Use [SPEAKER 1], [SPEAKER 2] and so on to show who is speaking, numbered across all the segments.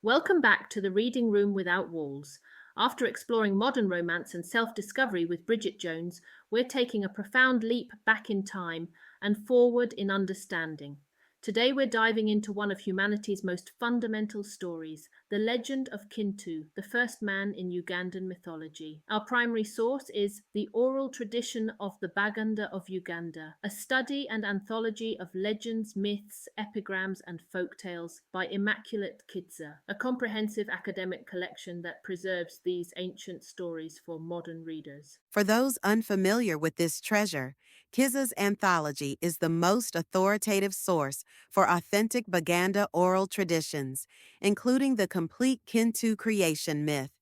[SPEAKER 1] Welcome back to the Reading Room Without Walls. After exploring modern romance and self-discovery with Bridget Jones, we're taking a profound leap back in time and forward in understanding. Today we're diving into one of humanity's most fundamental stories, the legend of Kintu, the first man in Ugandan mythology. Our primary source is The Oral Tradition of the Baganda of Uganda, a study and anthology of legends, myths, epigrams and folktales by Immaculate Kizza, a comprehensive academic collection that preserves these ancient stories for modern readers.
[SPEAKER 2] For those unfamiliar with this treasure, Kizza's Anthology is the most authoritative source for authentic Baganda oral traditions, including the complete Kintu creation myth.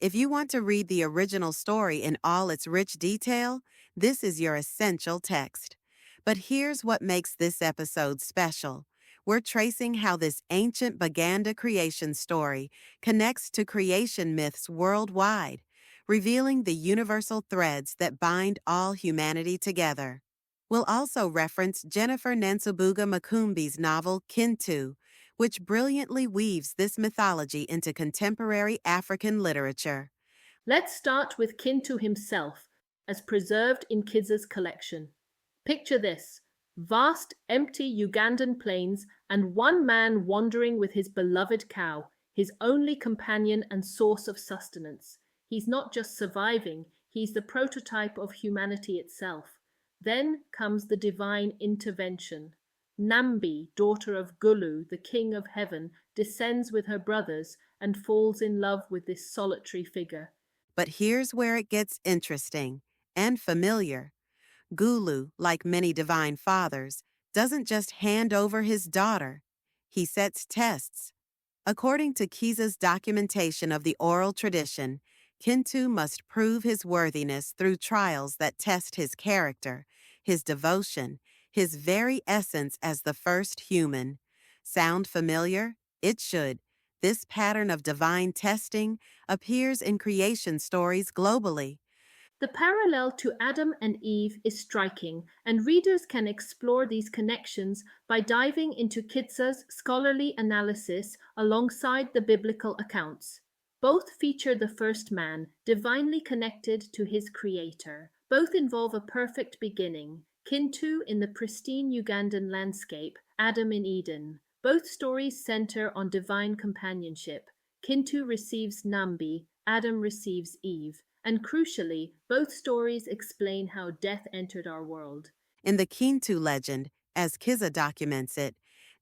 [SPEAKER 2] If you want to read the original story in all its rich detail, this is your essential text. But here's what makes this episode special. We're tracing how this ancient Baganda creation story connects to creation myths worldwide, revealing the universal threads that bind all humanity together. We'll also reference Jennifer Nansubuga Makumbi's novel Kintu, which brilliantly weaves this mythology into contemporary African literature.
[SPEAKER 1] Let's start with Kintu himself, as preserved in Kizza's collection. Picture this: vast, empty Ugandan plains and one man wandering with his beloved cow, his only companion and source of sustenance. He's not just surviving, he's the prototype of humanity itself. Then comes the divine intervention. Nambi, daughter of Gulu, the king of heaven, descends with her brothers and falls in love with this solitary figure.
[SPEAKER 2] But here's where it gets interesting and familiar. Gulu, like many divine fathers, doesn't just hand over his daughter. He sets tests. According to Kizza's documentation of the oral tradition, Kintu must prove his worthiness through trials that test his character, his devotion, his very essence as the first human. Sound familiar? It should. This pattern of divine testing appears in creation stories globally.
[SPEAKER 1] The parallel to Adam and Eve is striking, and readers can explore these connections by diving into Kizza's scholarly analysis alongside the biblical accounts. Both feature the first man, divinely connected to his creator. Both involve a perfect beginning, Kintu in the pristine Ugandan landscape, Adam in Eden. Both stories center on divine companionship. Kintu receives Nambi, Adam receives Eve. And crucially, both stories explain how death entered our world.
[SPEAKER 2] In the Kintu legend, as Kizza documents it,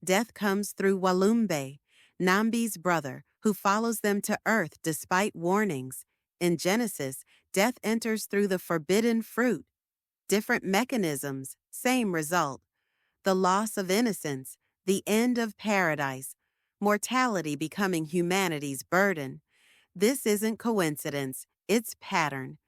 [SPEAKER 2] death comes through Walumbe, Nambi's brother, who follows them to earth despite warnings. In Genesis, death enters through the forbidden fruit. Different mechanisms, same result. The loss of innocence, the end of paradise, mortality becoming humanity's burden. This isn't coincidence, it's pattern.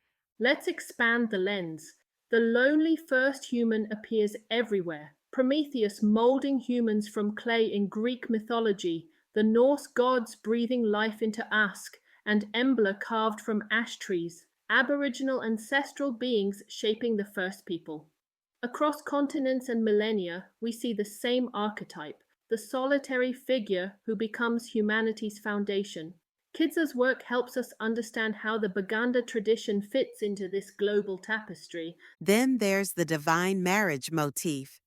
[SPEAKER 1] Let's expand the lens. The lonely first human appears everywhere. Prometheus molding humans from clay in Greek mythology, the Norse gods breathing life into Ask, and Embla carved from ash trees, Aboriginal ancestral beings shaping the first people. Across continents and millennia, we see the same archetype, the solitary figure who becomes humanity's foundation. Kizza's work helps us understand how the Baganda tradition fits into this global tapestry.
[SPEAKER 2] Then there's the divine marriage motif.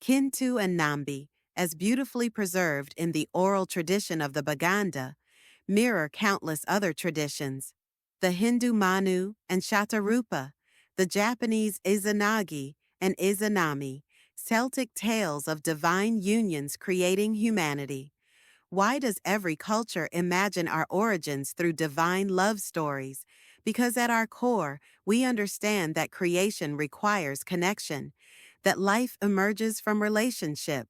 [SPEAKER 2] Kintu and Nambi, as beautifully preserved in the oral tradition of the Baganda, mirror countless other traditions. The Hindu Manu and Shatarupa, the Japanese Izanagi and Izanami, Celtic tales of divine unions creating humanity. Why does every culture imagine our origins through divine love stories? Because at our core, we understand that creation requires connection, that life emerges from relationship.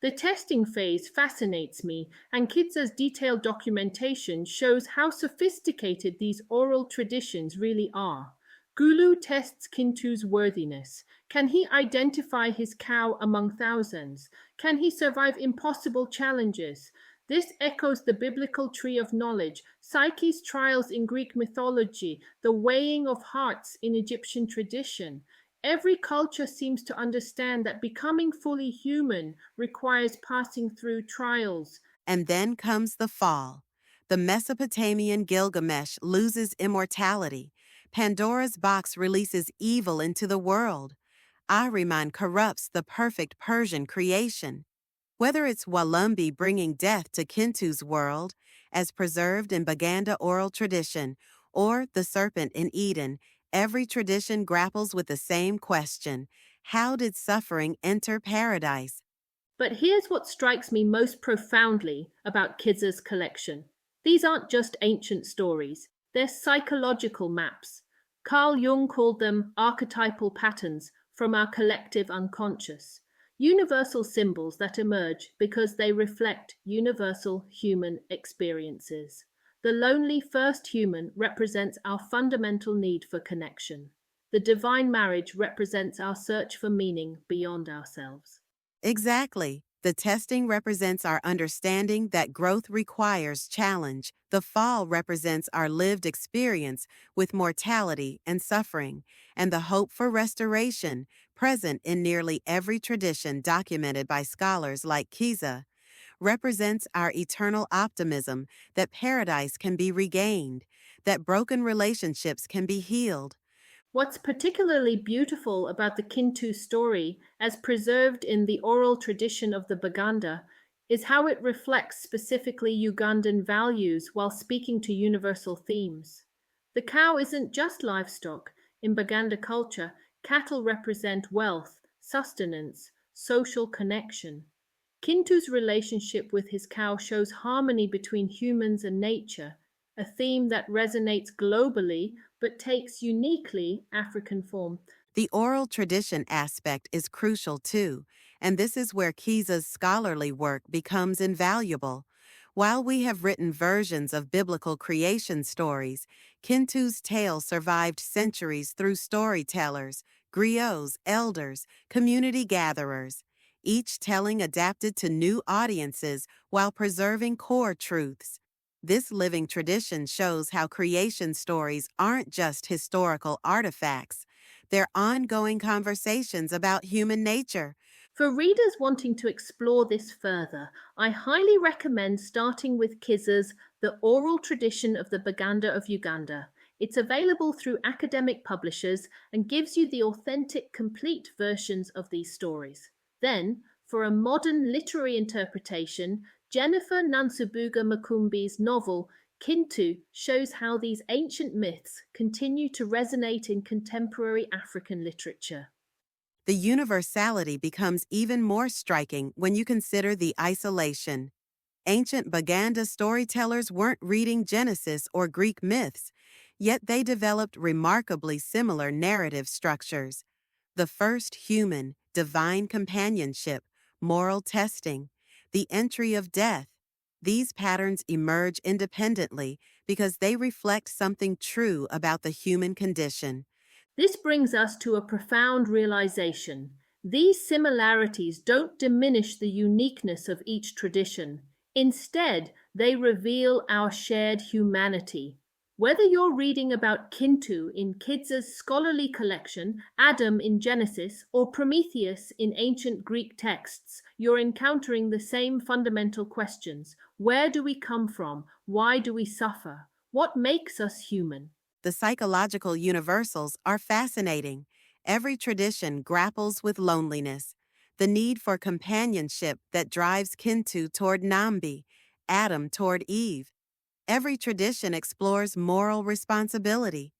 [SPEAKER 1] The testing phase fascinates me, and Kizza's detailed documentation shows how sophisticated these oral traditions really are. Gulu tests Kintu's worthiness. Can he identify his cow among thousands? Can he survive impossible challenges? This echoes the biblical tree of knowledge, Psyche's trials in Greek mythology, the weighing of hearts in Egyptian tradition. Every culture seems to understand that becoming fully human requires passing through trials.
[SPEAKER 2] And then comes the fall. The Mesopotamian Gilgamesh loses immortality. Pandora's box releases evil into the world. Ahriman corrupts the perfect Persian creation. Whether it's Walumbi bringing death to Kintu's world, as preserved in Baganda oral tradition, or the serpent in Eden, every tradition grapples with the same question: how did suffering enter paradise?
[SPEAKER 1] But here's what strikes me most profoundly about Kizza's collection. These aren't just ancient stories, they're psychological maps. Carl Jung called them archetypal patterns from our collective unconscious, universal symbols that emerge because they reflect universal human experiences. The lonely first human represents our fundamental need for connection. The divine marriage represents our search for meaning beyond ourselves.
[SPEAKER 2] Exactly. The testing represents our understanding that growth requires challenge. The fall represents our lived experience with mortality and suffering, and the hope for restoration, present in nearly every tradition documented by scholars like Kizza, represents our eternal optimism that paradise can be regained, that broken relationships can be healed.
[SPEAKER 1] What's particularly beautiful about the Kintu story, as preserved in the oral tradition of the Baganda, is how it reflects specifically Ugandan values while speaking to universal themes. The cow isn't just livestock. In Baganda culture, cattle represent wealth, sustenance, social connection. Kintu's relationship with his cow shows harmony between humans and nature, a theme that resonates globally but takes uniquely African form.
[SPEAKER 2] The oral tradition aspect is crucial too, and this is where Kizza's scholarly work becomes invaluable. While we have written versions of biblical creation stories, Kintu's tale survived centuries through storytellers, griots, elders, community gatherers, each telling adapted to new audiences while preserving core truths. This living tradition shows how creation stories aren't just historical artifacts. They're ongoing conversations about human nature.
[SPEAKER 1] For readers wanting to explore this further, I highly recommend starting with Kizza's The Oral Tradition of the Baganda of Uganda. It's available through academic publishers and gives you the authentic, complete versions of these stories. Then, for a modern literary interpretation, Jennifer Nansubuga Makumbi's novel Kintu shows how these ancient myths continue to resonate in contemporary African literature.
[SPEAKER 2] The universality becomes even more striking when you consider the isolation. Ancient Baganda storytellers weren't reading Genesis or Greek myths, yet they developed remarkably similar narrative structures. The first human, divine companionship, moral testing, the entry of death. These patterns emerge independently because they reflect something true about the human condition.
[SPEAKER 1] This brings us to a profound realization. These similarities don't diminish the uniqueness of each tradition. Instead, they reveal our shared humanity. Whether you're reading about Kintu in Kizza's scholarly collection, Adam in Genesis, or Prometheus in ancient Greek texts, you're encountering the same fundamental questions. Where do we come from? Why do we suffer? What makes us human?
[SPEAKER 2] The psychological universals are fascinating. Every tradition grapples with loneliness, the need for companionship that drives Kintu toward Nambi, Adam toward Eve. Every tradition explores moral responsibility,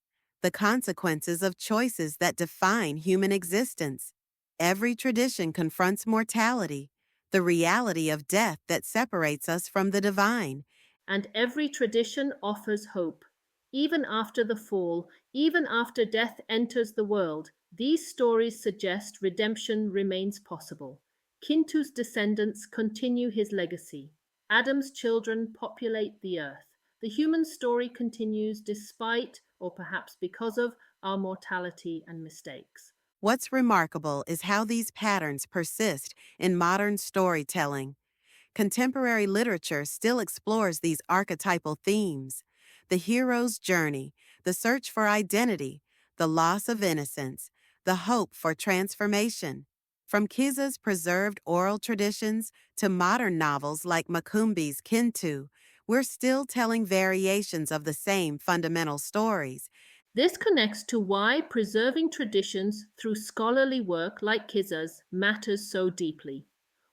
[SPEAKER 2] the consequences of choices that define human existence. Every tradition confronts mortality, the reality of death that separates us from the divine.
[SPEAKER 1] And every tradition offers hope. Even after the fall, even after death enters the world, these stories suggest redemption remains possible. Kintu's descendants continue his legacy. Adam's children populate the earth. The human story continues despite, or perhaps because of, our mortality and mistakes.
[SPEAKER 2] What's remarkable is how these patterns persist in modern storytelling. Contemporary literature still explores these archetypal themes: the hero's journey, the search for identity, the loss of innocence, the hope for transformation. From Kizza's preserved oral traditions to modern novels like Makumbi's Kintu, we're still telling variations of the same fundamental stories.
[SPEAKER 1] This connects to why preserving traditions through scholarly work like Kizza's matters so deeply.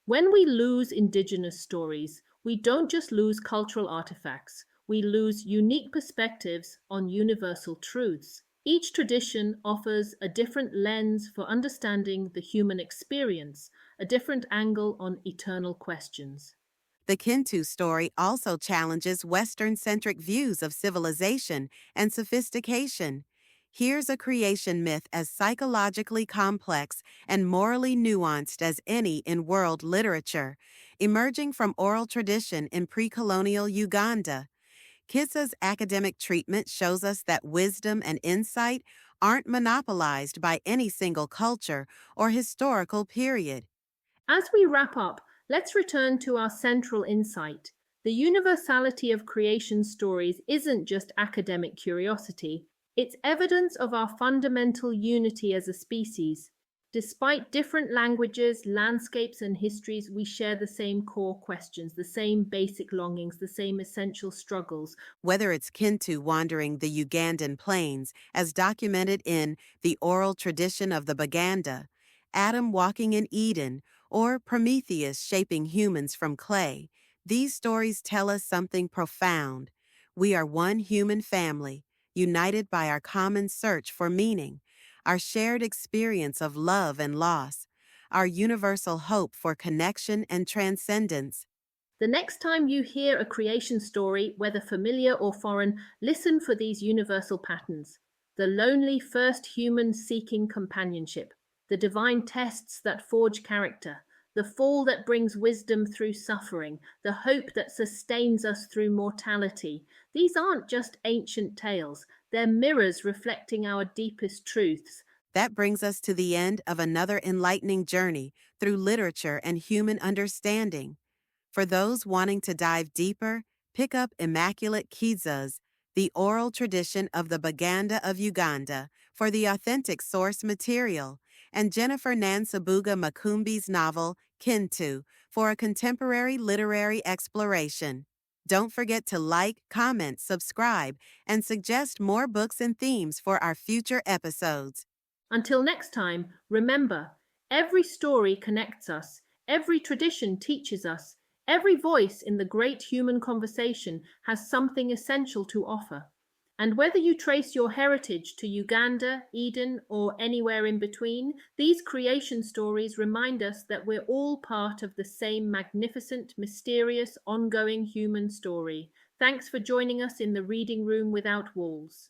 [SPEAKER 1] When we lose Indigenous stories, we don't just lose cultural artifacts, we lose unique perspectives on universal truths. Each tradition offers a different lens for understanding the human experience, a different angle on eternal questions.
[SPEAKER 2] The Kintu story also challenges Western centric views of civilization and sophistication. Here's a creation myth as psychologically complex and morally nuanced as any in world literature, emerging from oral tradition in pre colonial Uganda. Kissa's academic treatment shows us that wisdom and insight aren't monopolized by any single culture or historical period.
[SPEAKER 1] As we wrap up, let's return to our central insight. The universality of creation stories isn't just academic curiosity, it's evidence of our fundamental unity as a species. Despite different languages, landscapes, and histories, we share the same core questions, the same basic longings, the same essential struggles.
[SPEAKER 2] Whether it's Kintu wandering the Ugandan plains, as documented in the oral tradition of the Baganda, Adam walking in Eden, or Prometheus shaping humans from clay, these stories tell us something profound. We are one human family, united by our common search for meaning, our shared experience of love and loss, our universal hope for connection and transcendence.
[SPEAKER 1] The next time you hear a creation story, whether familiar or foreign, listen for these universal patterns. The lonely first human seeking companionship, the divine tests that forge character, the fall that brings wisdom through suffering, the hope that sustains us through mortality. These aren't just ancient tales, they're mirrors reflecting our deepest truths.
[SPEAKER 2] That brings us to the end of another enlightening journey through literature and human understanding. For those wanting to dive deeper, pick up Immaculate Kizza's The Oral Tradition of the Baganda of Uganda for the authentic source material, and Jennifer Nansubuga Makumbi's novel Kintu for a contemporary literary exploration. Don't forget to like, comment, subscribe, and suggest more books and themes for our future episodes.
[SPEAKER 1] Until next time, remember, every story connects us, every tradition teaches us, every voice in the great human conversation has something essential to offer. And whether you trace your heritage to Uganda, Eden, or anywhere in between, these creation stories remind us that we're all part of the same magnificent, mysterious, ongoing human story. Thanks for joining us in the Reading Room Without Walls.